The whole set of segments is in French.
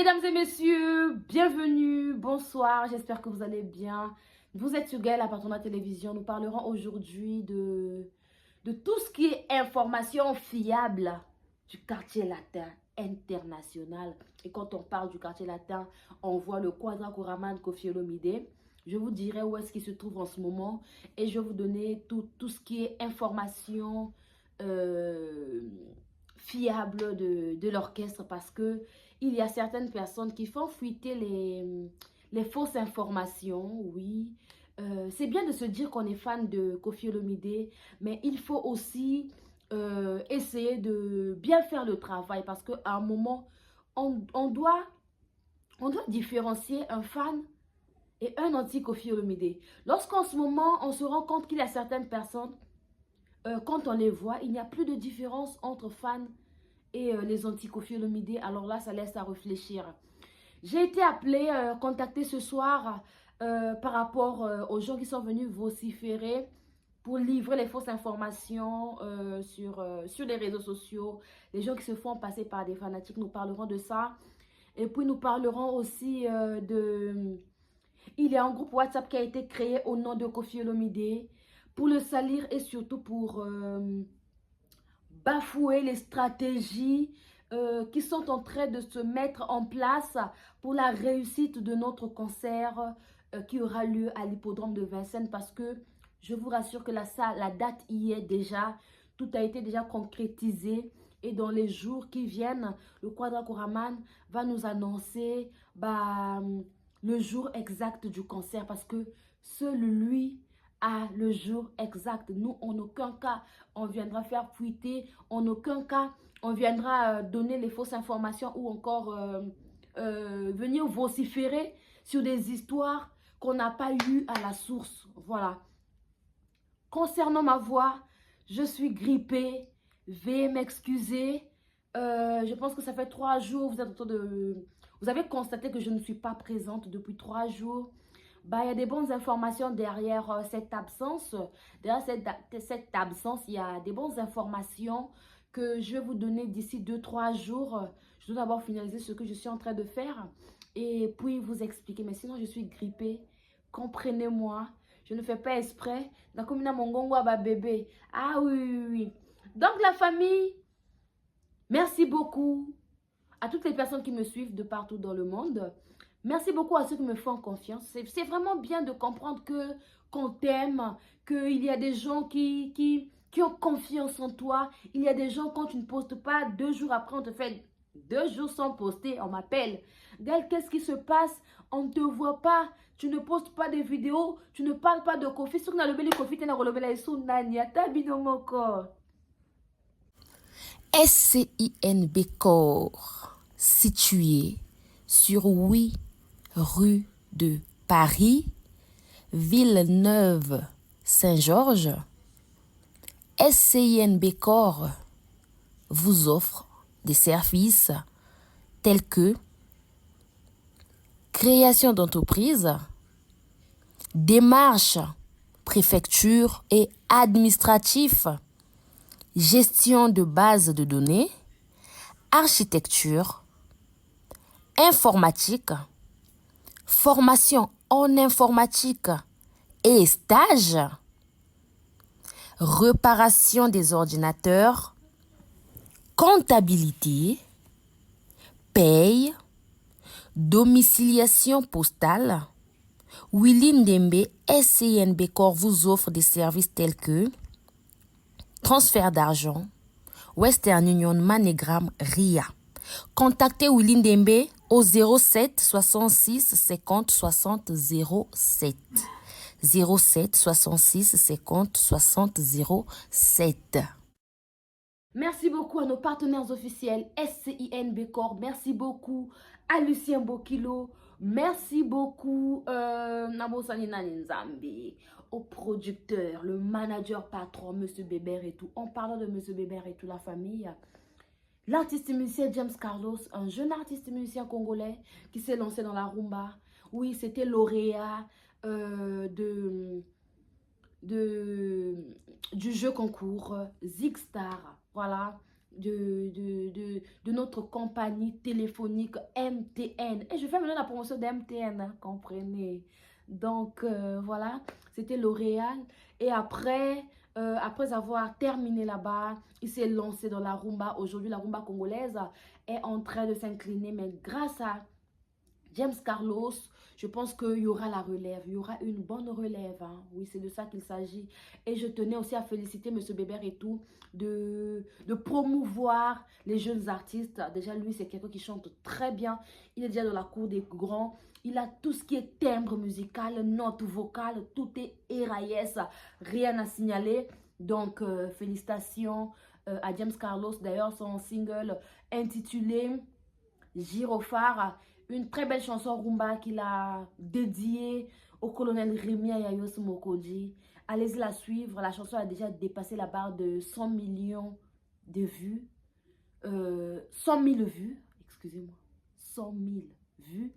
Mesdames et messieurs, bienvenue, bonsoir, j'espère que vous allez bien. Vous êtes sur Gaël à Patronat Télévision. Nous parlerons aujourd'hui de tout ce qui est information fiable du quartier latin international. Et quand on parle du quartier latin, on voit le Quadra Koraman Koffi Olomide. Je vous dirai où est-ce qu'il se trouve en ce moment et je vais vous donner tout ce qui est information fiable de l'orchestre, parce que il y a certaines personnes qui font fuiter les fausses informations. Oui, c'est bien de se dire qu'on est fan de Koffi Olomide, mais il faut aussi essayer de bien faire le travail, parce qu'à un moment, on doit différencier un fan et un anti-Koffi Olomide. Lorsqu'en ce moment, on se rend compte qu'il y a certaines personnes, quand on les voit, il n'y a plus de différence entre fans et les anti-Koffi Olomide. Alors là, ça laisse à réfléchir. J'ai été appelée, contactée ce soir par rapport aux gens qui sont venus vociférer pour livrer les fausses informations sur les réseaux sociaux. Les gens qui se font passer par des fanatiques, nous parlerons de ça. Et puis nous parlerons aussi Il y a un groupe WhatsApp qui a été créé au nom de Koffi Olomide pour le salir et surtout pour bafouer les stratégies qui sont en train de se mettre en place pour la réussite de notre concert qui aura lieu à l'hippodrome de Vincennes, parce que je vous rassure que la date y est déjà, tout a été déjà concrétisé, et dans les jours qui viennent, le Quadra Koraman va nous annoncer le jour exact du concert, parce que seul lui a le jour exact. Nous, en aucun cas, on viendra faire fuiter, en aucun cas, on viendra donner les fausses informations ou encore venir vociférer sur des histoires qu'on n'a pas eues à la source. Voilà. Concernant ma voix, je suis grippée, veuillez m'excuser. Je pense que ça fait 3 jours, vous avez constaté que je ne suis pas présente depuis 3 jours. Il y a des bonnes informations derrière cette absence. Derrière cette absence, il y a des bonnes informations que je vais vous donner d'ici 2-3 jours. Je dois d'abord finaliser ce que je suis en train de faire et puis vous expliquer. Mais sinon, je suis grippée. Comprenez-moi. Je ne fais pas exprès. Bébé. Ah oui, oui, oui. Donc la famille, merci beaucoup à toutes les personnes qui me suivent de partout dans le monde. Merci beaucoup à ceux qui me font confiance. C'est vraiment bien de comprendre qu'on t'aime, qu'il y a des gens qui ont confiance en toi. Il y a des gens, quand tu ne postes pas, 2 jours après, on te fait 2 jours sans poster, on m'appelle. Gaël, qu'est-ce qui se passe? On ne te voit pas. Tu ne postes pas de vidéos. Tu ne parles pas de Koffi. Si tu as le Koffi, tu as le SCINB Corps, situé sur 8 rue de Paris, Villeneuve-Saint-Georges. SCINB Corps vous offre des services tels que création d'entreprise, démarches, préfecture et administratif, gestion de bases de données, architecture, informatique, formation en informatique et stage, réparation des ordinateurs, comptabilité, paye, domiciliation postale. Willy Ndembe SCINB Corps vous offre des services tels que transfert d'argent, Western Union, MoneyGram, RIA. Contactez Willy Ndembe au 07 66 50 60 07. 07 66 50 60 07. Merci beaucoup à nos partenaires officiels SCINB Corps. Merci beaucoup à Lucien Bokilo. Merci beaucoup au producteur, le manager patron, Monsieur Bébert et tout. En parlant de Monsieur Bébert et tout, la famille, l'artiste musicien James Carlos, un jeune artiste musicien congolais qui s'est lancé dans la rumba. Oui, c'était lauréat du jeu concours Zig Star. Voilà, de notre compagnie téléphonique MTN. Et je fais maintenant la promotion d'MTN, hein, comprenez. Donc, voilà, c'était L'Oréal. Et après, après avoir terminé là-bas, il s'est lancé dans la rumba. Aujourd'hui, la rumba congolaise est en train de s'incliner, mais grâce à James Carlos, je pense qu'il y aura la relève, il y aura une bonne relève. Hein. Oui, c'est de ça qu'il s'agit. Et je tenais aussi à féliciter M. Bébert et tout de promouvoir les jeunes artistes. Déjà, lui, c'est quelqu'un qui chante très bien. Il est déjà dans la cour des grands. Il a tout ce qui est timbre musical, note vocale, tout est éraillès, rien à signaler. Donc, félicitations à James Carlos. D'ailleurs, son single intitulé Gyrophare, une très belle chanson rumba qu'il a dédiée au colonel Rémi Ayayos Mokodji. Allez-y la suivre. La chanson a déjà dépassé la barre de 100 millions de vues. 100 000 vues, excusez-moi. 100 000 vues.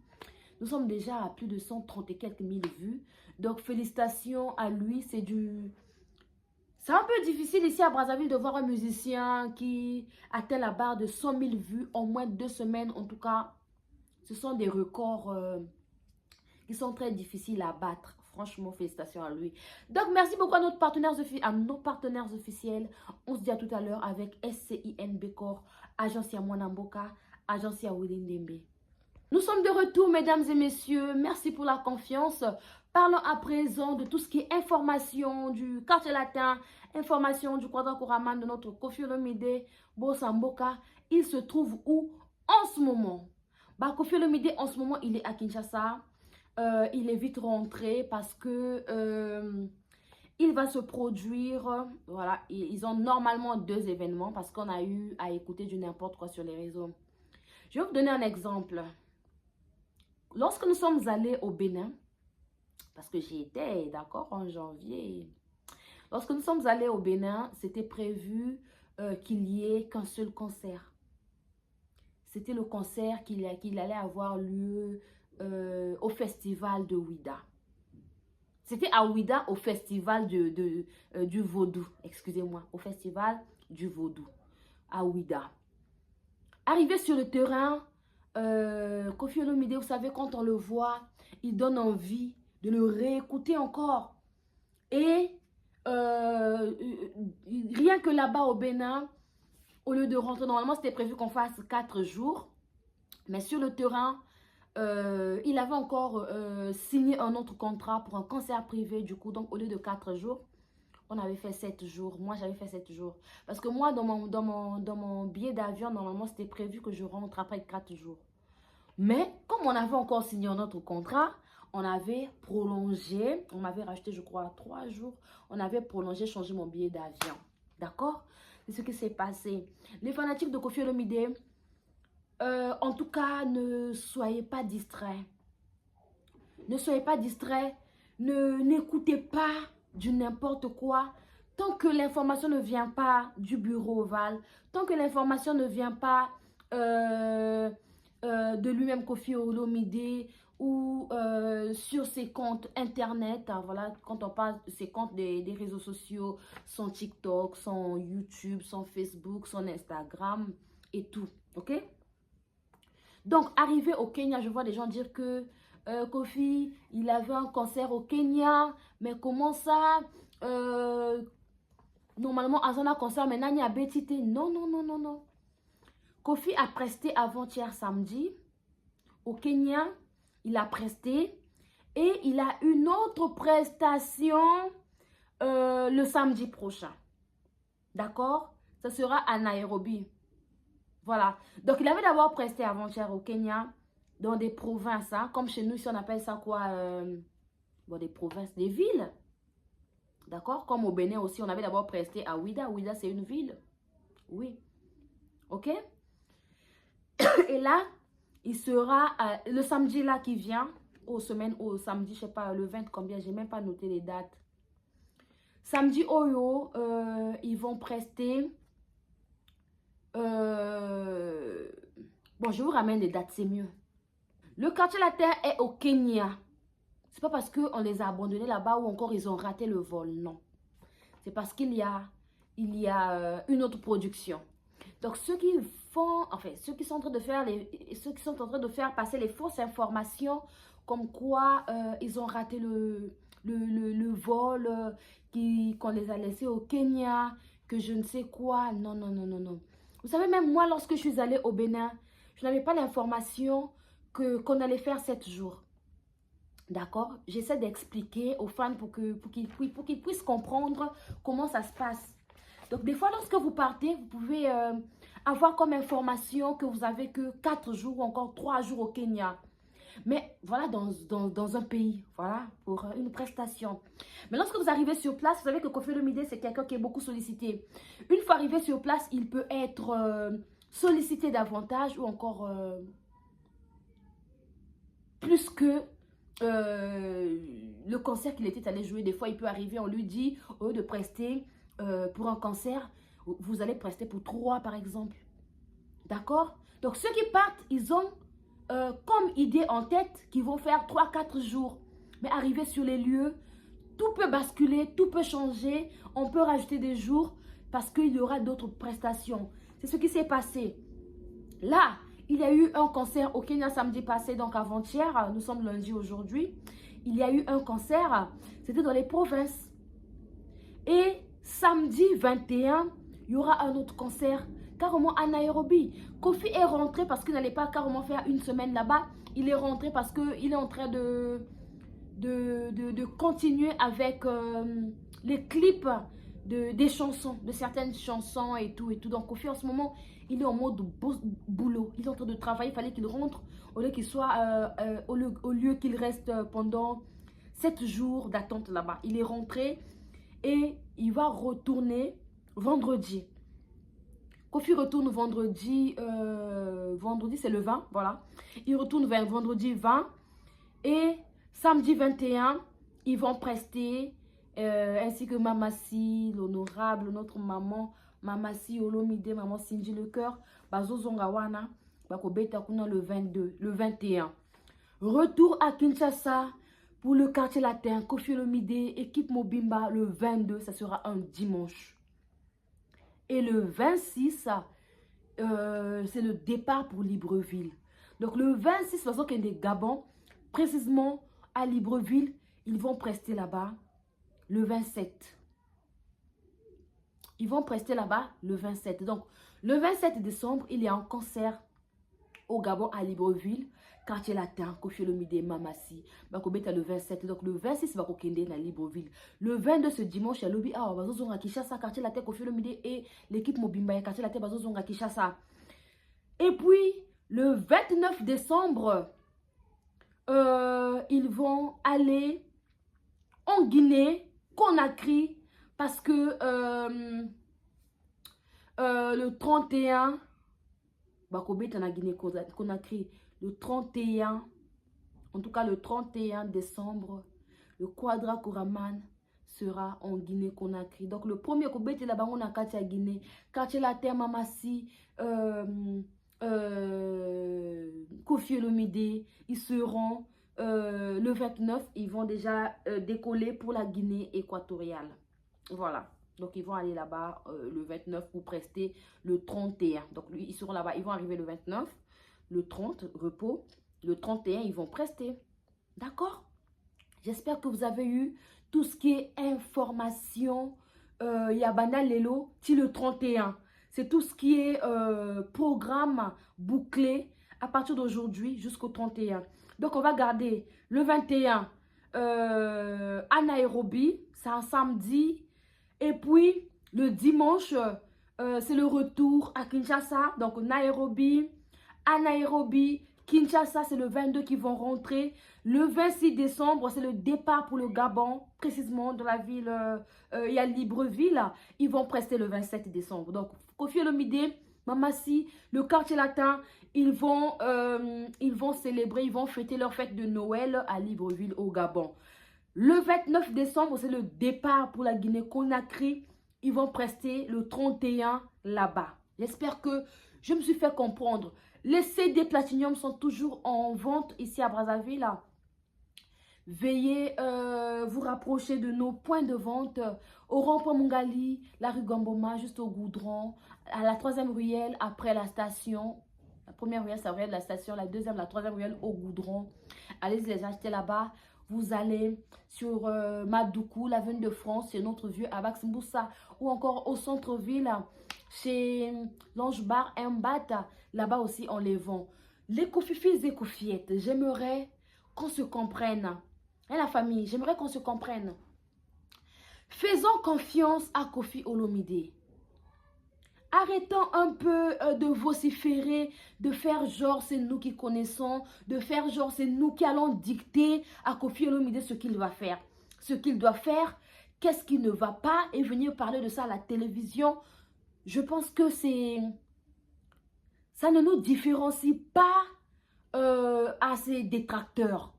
Nous sommes déjà à plus de 130 et quelques mille vues. Donc, félicitations à lui. C'est un peu difficile ici à Brazzaville de voir un musicien qui atteint la barre de 100 000 vues en moins de 2 semaines. En tout cas, ce sont des records qui sont très difficiles à battre. Franchement, félicitations à lui. Donc, merci beaucoup à nos partenaires officiels. On se dit à tout à l'heure avec SCIN Bekor, Agence Mwanamboka, Agence Willy Ndembe. Nous sommes de retour, mesdames et messieurs. Merci pour la confiance. Parlons à présent de tout ce qui est information du quartier latin, information du Quadra Koraman de notre Koffi Olomide, Bossa Mboka. Il se trouve où en ce moment? Bah, Koffi Olomide, en ce moment, il est à Kinshasa. Il est vite rentré parce que il va se produire. Voilà, ils ont normalement 2 événements parce qu'on a eu à écouter du n'importe quoi sur les réseaux. Je vais vous donner un exemple. Lorsque nous sommes allés au Bénin, parce que j'y étais, d'accord, en janvier. Lorsque nous sommes allés au Bénin, c'était prévu qu'il n'y ait qu'un seul concert. C'était le concert qu'il allait avoir lieu au festival de Ouida. C'était à Ouida, au festival du Vaudou. Excusez-moi, au festival du Vaudou, à Ouida. Arrivé sur le terrain, Koffi Olomide, vous savez, quand on le voit, il donne envie de le réécouter encore. Et rien que là-bas au Bénin, au lieu de rentrer, normalement c'était prévu qu'on fasse 4 jours. Mais sur le terrain, il avait encore signé un autre contrat pour un concert privé. Du coup, donc au lieu de 4 jours, on avait fait 7 jours. Moi, j'avais fait 7 jours. Parce que moi, dans mon billet d'avion, normalement, c'était prévu que je rentre après 4 jours. Mais comme on avait encore signé un autre contrat, on avait prolongé. On m'avait racheté, je crois, 3 jours. On avait prolongé, changé mon billet d'avion. D'accord? C'est ce qui s'est passé. Les fanatiques de Koffi Olomide, en tout cas, ne soyez pas distraits. Ne soyez pas distraits. N'écoutez pas du n'importe quoi. Tant que l'information ne vient pas du bureau ovale, tant que l'information ne vient pas de lui-même Koffi Olomide ou sur ses comptes internet, hein, voilà, quand on parle de ses comptes des réseaux sociaux, son TikTok, son YouTube, son Facebook, son Instagram et tout, ok? Donc, arrivé au Kenya, je vois des gens dire que Koffi, il avait un concert au Kenya, mais comment ça normalement, à un concert, mais Nani a bétité. Non, non, non, non, non. Koffi a presté avant-hier samedi au Kenya. Il a presté et il a une autre prestation le samedi prochain. D'accord? Ça sera à Nairobi. Voilà. Donc, il avait d'abord presté avant-hier au Kenya, dans des provinces, hein, comme chez nous, ici, on appelle ça quoi? Bon, des provinces, des villes. D'accord? Comme au Bénin aussi, on avait d'abord presté à Ouida. Ouida, c'est une ville. Oui. Ok? Et là, il sera le samedi là qui vient, au samedi, je sais pas, le 20 combien, j'ai même pas noté les dates. Samedi, Oyo, ils vont prester. Bon, je vous ramène les dates, c'est mieux. Le quartier latin est au Kenya. C'est pas parce qu'on les a abandonnés là-bas ou encore ils ont raté le vol, non. C'est parce qu'il y a une autre production. Donc, ceux qui font, enfin, ceux qui sont en train de faire ceux qui sont en train de faire passer les fausses informations, comme quoi ils ont raté le vol, qu'on les a laissés au Kenya, que je ne sais quoi. Non, non, non, non, non. Vous savez, même moi, lorsque je suis allée au Bénin, je n'avais pas l'information qu'on allait faire 7 jours. D'accord? J'essaie d'expliquer aux fans pour qu'ils puissent comprendre comment ça se passe. Donc, des fois, lorsque vous partez, vous pouvez avoir comme information que vous avez que 4 jours ou encore 3 jours au Kenya. Mais voilà, dans un pays, voilà, pour une prestation. Mais lorsque vous arrivez sur place, vous savez que Koffi Olomide, c'est quelqu'un qui est beaucoup sollicité. Une fois arrivé sur place, il peut être sollicité davantage ou encore plus que le concert qu'il était allé jouer. Des fois, il peut arriver, on lui dit, au lieu de prester pour un concert, vous allez prester pour 3 par exemple. D'accord? Donc, ceux qui partent, ils ont comme idée en tête qu'ils vont faire 3-4 jours. Mais arriver sur les lieux, tout peut basculer, tout peut changer. On peut rajouter des jours parce qu'il y aura d'autres prestations. C'est ce qui s'est passé. Là, il y a eu un concert au Kenya samedi passé, donc avant-hier. Nous sommes lundi aujourd'hui. Il y a eu un concert. C'était dans les provinces. Et samedi 21, il y aura un autre concert carrément à Nairobi. Koffi est rentré parce qu'il n'allait pas carrément faire une semaine là-bas. Il est rentré parce qu'il est en train de continuer avec les clips des chansons, de certaines chansons et tout. Donc Koffi en ce moment, il est en mode boulot. Il est en train de travailler. Il fallait qu'il rentre au lieu qu'il soit au lieu qu'il reste pendant 7 jours d'attente là-bas. Il est rentré et il va retourner vendredi. Koffi retourne vendredi, vendredi c'est le 20, voilà. Il retourne vers vendredi 20 et samedi 21, ils vont prester, ainsi que Mamassi, l'honorable, notre maman, Mamassi Olomide, maman Sinji le cœur, Bazo Zongawana, Bakobeta Kuna le 22, le 21. Retour à Kinshasa pour le quartier latin, Koffi Olomide, équipe Mobimba, le 22, ça sera un dimanche. Et le 26, c'est le départ pour Libreville. Donc le 26, façon qu'il y a des Gabon, précisément à Libreville, ils vont prester là-bas le 27. Ils vont prester là-bas le 27. Donc le 27 décembre, il y a un concert au Gabon à Libreville. Quartier latin, Koffi Olomide, Mamassi, Bakobeta le 27. Donc le 26, Bakokende na Libreville. Le 22, ce dimanche, il y a Lobby, Bazozonga Kishasa, quartier latin, Koffi Olomide et l'équipe Mobimba, quartier latin, Bazozonga Kishasa. Et puis, le 29 décembre, ils vont aller en Guinée, Conakry, parce que le 31, Bakobeta na Guinée, Conakry, le 31, en tout cas le 31 décembre, le Quadra Koraman sera en Guinée-Conakry. Donc le premier Kobete là-bas, on a quartier à Guinée, quartier latin, Mamassi, Koffi Olomide, ils seront le 29, ils vont déjà décoller pour la Guinée équatoriale. Voilà. Donc, ils vont aller là-bas le 29 pour prester le 31. Donc, ils seront là-bas. Ils vont arriver le 29, le 30, repos. Le 31, ils vont prester. D'accord? J'espère que vous avez eu tout ce qui est information. Yabana Lelo, le 31. C'est tout ce qui est programme bouclé à partir d'aujourd'hui jusqu'au 31. Donc, on va garder le 21 à Nairobi. C'est un samedi. Et puis, le dimanche, c'est le retour à Kinshasa. Donc, Nairobi, à Nairobi, Kinshasa, c'est le 22 qui vont rentrer. Le 26 décembre, c'est le départ pour le Gabon, précisément dans la ville, il y a Libreville. Ils vont prester le 27 décembre. Donc, Koffi Olomide, Mamassi, le quartier latin, ils vont célébrer, ils vont fêter leur fête de Noël à Libreville, au Gabon. Le 29 décembre, c'est le départ pour la Guinée-Conakry. Ils vont prester le 31 là-bas. J'espère que je me suis fait comprendre. Les CD Platinum sont toujours en vente ici à Brazzaville. Veuillez vous rapprocher de nos points de vente au rond-point Mungali, la rue Gamboma, juste au Goudron, à la 3e ruelle après la station. La première ruelle, c'est la ruelle de la station, la deuxième, la 3e ruelle au Goudron. Allez les acheter là-bas. Vous allez sur Madoukou, l'avenue de France, c'est notre vieux Abax Mboussa, ou encore au centre-ville, chez l'Ange Bar Mbata. Là-bas aussi, on les vend. Les kofifis et kofiettes, j'aimerais qu'on se comprenne. Et la famille, j'aimerais qu'on se comprenne. Faisons confiance à Koffi Olomide. Arrêtons un peu de vociférer, de faire genre c'est nous qui connaissons, de faire genre c'est nous qui allons dicter à Koffi Olomide ce qu'il va faire. Ce qu'il doit faire, qu'est-ce qui ne va pas et venir parler de ça à la télévision. Je pense que ça ne nous différencie pas à ses détracteurs.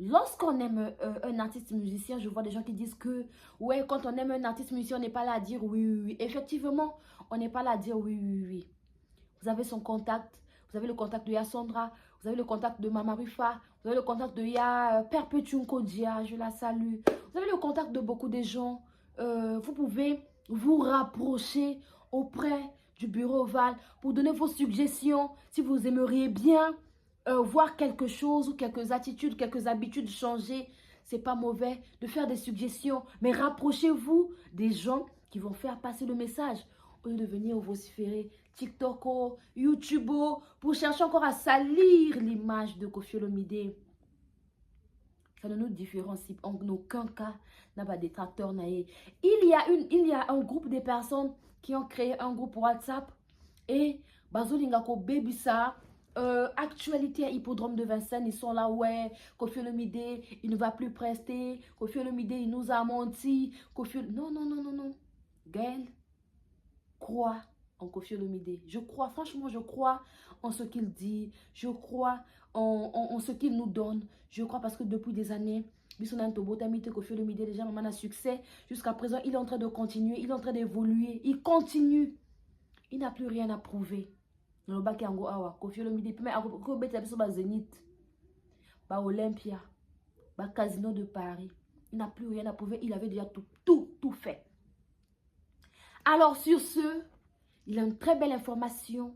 Lorsqu'on aime un artiste musicien, je vois des gens qui disent que, ouais, quand on aime un artiste musicien, on n'est pas là à dire oui, oui, oui. Effectivement, on n'est pas là à dire oui, oui, oui. Vous avez son contact, vous avez le contact de Yassandra, vous avez le contact de Mama Rufa, vous avez le contact de Perpetuum Kodia, je la salue. Vous avez le contact de beaucoup de gens. Vous pouvez vous rapprocher auprès du bureau Val pour donner vos suggestions si vous aimeriez bien voir quelque chose ou quelques attitudes, quelques habitudes changer. C'est pas mauvais de faire des suggestions, mais rapprochez-vous des gens qui vont faire passer le message au lieu de venir vociférer TikTok, YouTube, pour chercher encore à salir l'image de Koffi Olomide. Ça ne nous différencie en aucun cas. N'a pas détracteur naïe. Il y a un groupe de personnes qui ont créé un groupe WhatsApp et Bazolingako Bebisa. Actualité à Hippodrome de Vincennes, ils sont là, ouais, Koffi Olomide, il ne va plus prester, Koffi Olomide, il nous a menti, Non, non, non, non, non. Gaël, crois en Koffi Olomide. Je crois, franchement, je crois en ce qu'il dit, je crois en ce qu'il nous donne, je crois parce que depuis des années, Koffi Olomide, déjà, maman a succès, jusqu'à présent, il est en train de continuer, il est en train d'évoluer, il continue, il n'a plus rien à prouver. Le bac yango awa Koffi Olomide puis mais ako beta biso ba Zénith ba Olympia ba Casino de Paris, il n'a plus rien à prouver, il avait déjà tout fait. Alors sur ce, il a une très belle information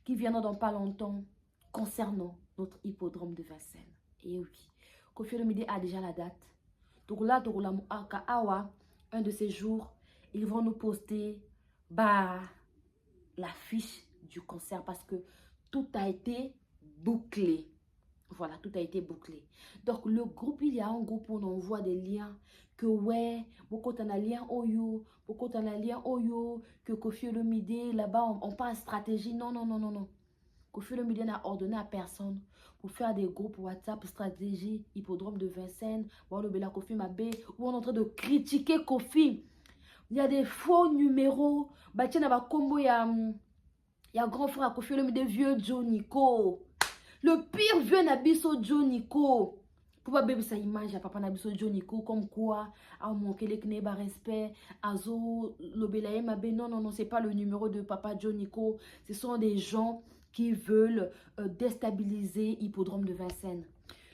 qui viendra dans pas longtemps concernant notre hippodrome de Vincennes. Et oui, Koffi Olomide a déjà la date. Donc là, awa, un de ces jours, ils vont nous poster bah la fiche du concert parce que tout a été bouclé. Voilà, tout a été bouclé. Donc, le groupe, il y a un groupe où on envoie des liens que, ouais, beaucoup t'en a lien Oyo, beaucoup t'en a lien Oyo, que Koffi Olomide, là-bas, on parle stratégie. Non, non, non, non, non. Koffi Olomide n'a ordonné à personne pour faire des groupes WhatsApp, stratégie, hippodrome de Vincennes, voir le Bela Koffi Mabé, où on est en train de critiquer Koffi. Il y a des faux numéros. Bah, tiens, il y a grand frère Koffi Olomide, vieux Joe Nico. Le pire vieux Nabiso Joe Nico. Pour pas bébé sa image à papa Nabiso Joe Nico, comme quoi, à manquer les kneba respect, azo, l'obélaye mabé. Non, non, non, c'est pas le numéro de papa Joe Nico. Ce sont des gens qui veulent déstabiliser Hippodrome de Vincennes.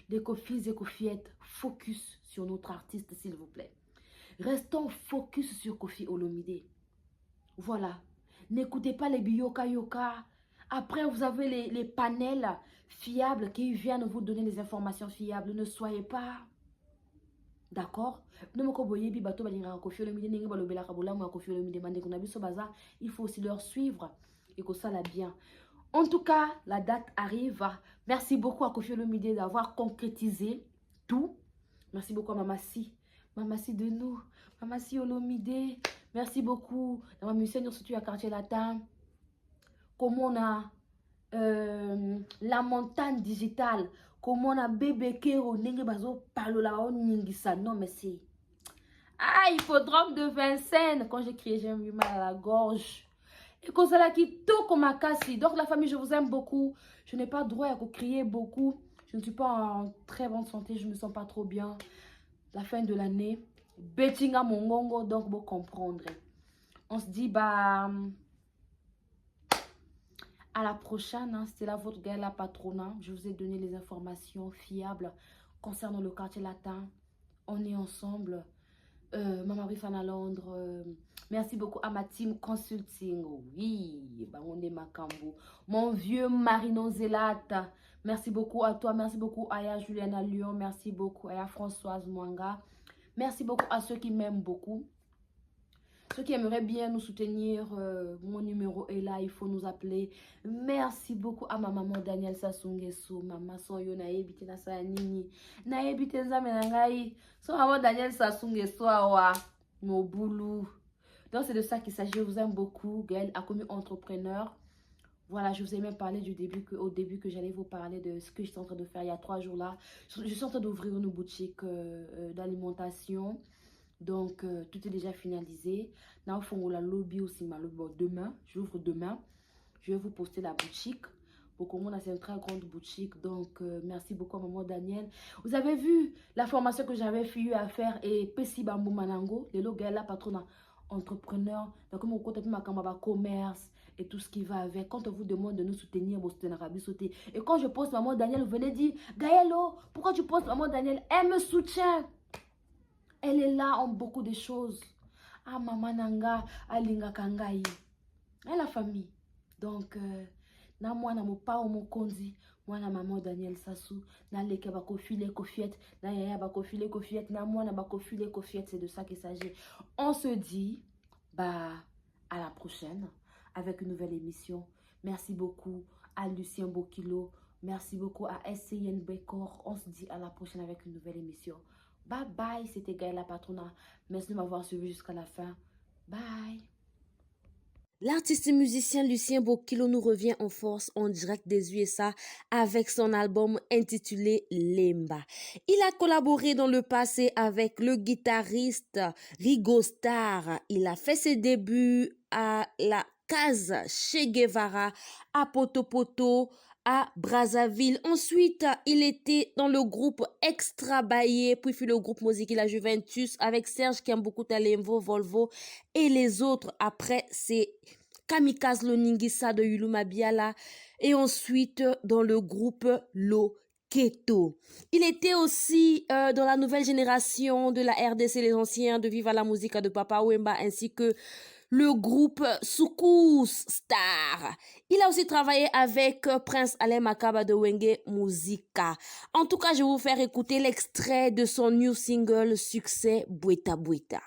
Les Koffis et Koffiettes, focus sur notre artiste, s'il vous plaît. Restons focus sur Koffi Olomide. Voilà. N'écoutez pas les biyoka yoka. Après, vous avez les panels fiables qui viennent vous donner les informations fiables. Ne soyez pas. D'accord? Il faut aussi leur suivre. Et que ça l'a bien. En tout cas, la date arrive. Merci beaucoup à Koffi Olomide d'avoir concrétisé tout. Merci beaucoup à Mamassi. Mamassi de nous. Mamassi Olomide. Merci beaucoup. Dans ma musée, surtout à Quartier Latin. Comment on a la montagne digitale. Comment on a bébé Kero. Nenge bazo parle là. On n'ingisa. Non, mais c'est. Ah, hippodrome de Vincennes. Quand j'ai crié, j'ai eu mal à la gorge. Et comme ça là qui tout comme à casser. Donc la famille, je vous aime beaucoup. Je n'ai pas droit à crier beaucoup. Je ne suis pas en très bonne santé. Je ne me sens pas trop bien. La fin de l'année. Bettinga mongongo. Donc vous comprendre. On se dit bah à la prochaine. Hein. C'était là votre gars, la patronat. Je vous ai donné les informations fiables concernant le quartier latin. On est ensemble. Maman Rifana Londres. Merci beaucoup à ma team consulting. Oui, bah on est Macambo. Mon vieux Marino Zelata. Merci beaucoup à toi. Merci beaucoup à Aya Juliana Lyon. Merci beaucoup à Aya Françoise Mwanga. Merci beaucoup à ceux qui m'aiment beaucoup. Ceux qui aimeraient bien nous soutenir, mon numéro est là, il faut nous appeler. Merci beaucoup à ma maman Daniel Sasungeso, maman Sonyo Naebite Nasanini. Naebite Nzamenangai. So maman Daniel Sasungeso awa, nos boulous. Donc c'est de ça qu'il s'agit, je vous aime beaucoup. Gaël a commis entrepreneur. Voilà, je vous ai même parlé au début que j'allais vous parler de ce que je suis en train de faire il y a 3 jours là. Je suis en train d'ouvrir une boutique d'alimentation. Donc, tout est déjà finalisé. Now, la lobby aussi, demain, j'ouvre demain. Je vais vous poster la boutique. Pour comment c'est une très grande boutique. Donc, merci beaucoup à maman Daniel. Vous avez vu la formation que j'avais eu à faire et Pessi Bambou Manango, les logas là, patron entrepreneur. Donc, comme on compte ma commerce et tout ce qui va avec. Quand on vous demande de nous soutenir, vous soutenez. Et quand je poste maman Daniel, vous venez dire, Gaëlo, pourquoi tu postes maman Daniel? Elle me soutient. Elle est là en beaucoup de choses. Ah, maman nanga, alinga kangai. Et la famille. Donc, na moi na mo pa o mo konzi, moi na maman Daniel Sassou, na leke bako file kofiet, na yaya bako file kofiet, na moi na bako file kofiet, c'est de ça qu'il s'agit. On se dit, bah, à la prochaine, avec une nouvelle émission. Merci beaucoup à Lucien Bokilo, merci beaucoup à SCN Bécor. On se dit à la prochaine avec une nouvelle émission. Bye bye, c'était Gaëla Patrona. Merci de m'avoir suivi jusqu'à la fin. Bye. L'artiste et musicien Lucien Bokilo nous revient en force en direct des USA avec son album intitulé Lemba. Il a collaboré dans le passé avec le guitariste Rigo Starr. Il a fait ses débuts à la Casa Che Guevara, à Poto, à Brazzaville. Ensuite, il était dans le groupe Extra Baye, puis fut le groupe Musique La Juventus avec Serge Kiambuku Talemvo, Volvo et les autres. Après, c'est Kamikaze Loningisa de Yuluma Biala et ensuite dans le groupe Loketo. Il était aussi dans la nouvelle génération de la RDC, les anciens de Viva la Musica de Papa Wemba ainsi que le groupe Soukous Star. Il a aussi travaillé avec Prince Alain Makaba de Wenge Musica. En tout cas, je vais vous faire écouter l'extrait de son new single succès Bweta Bweta.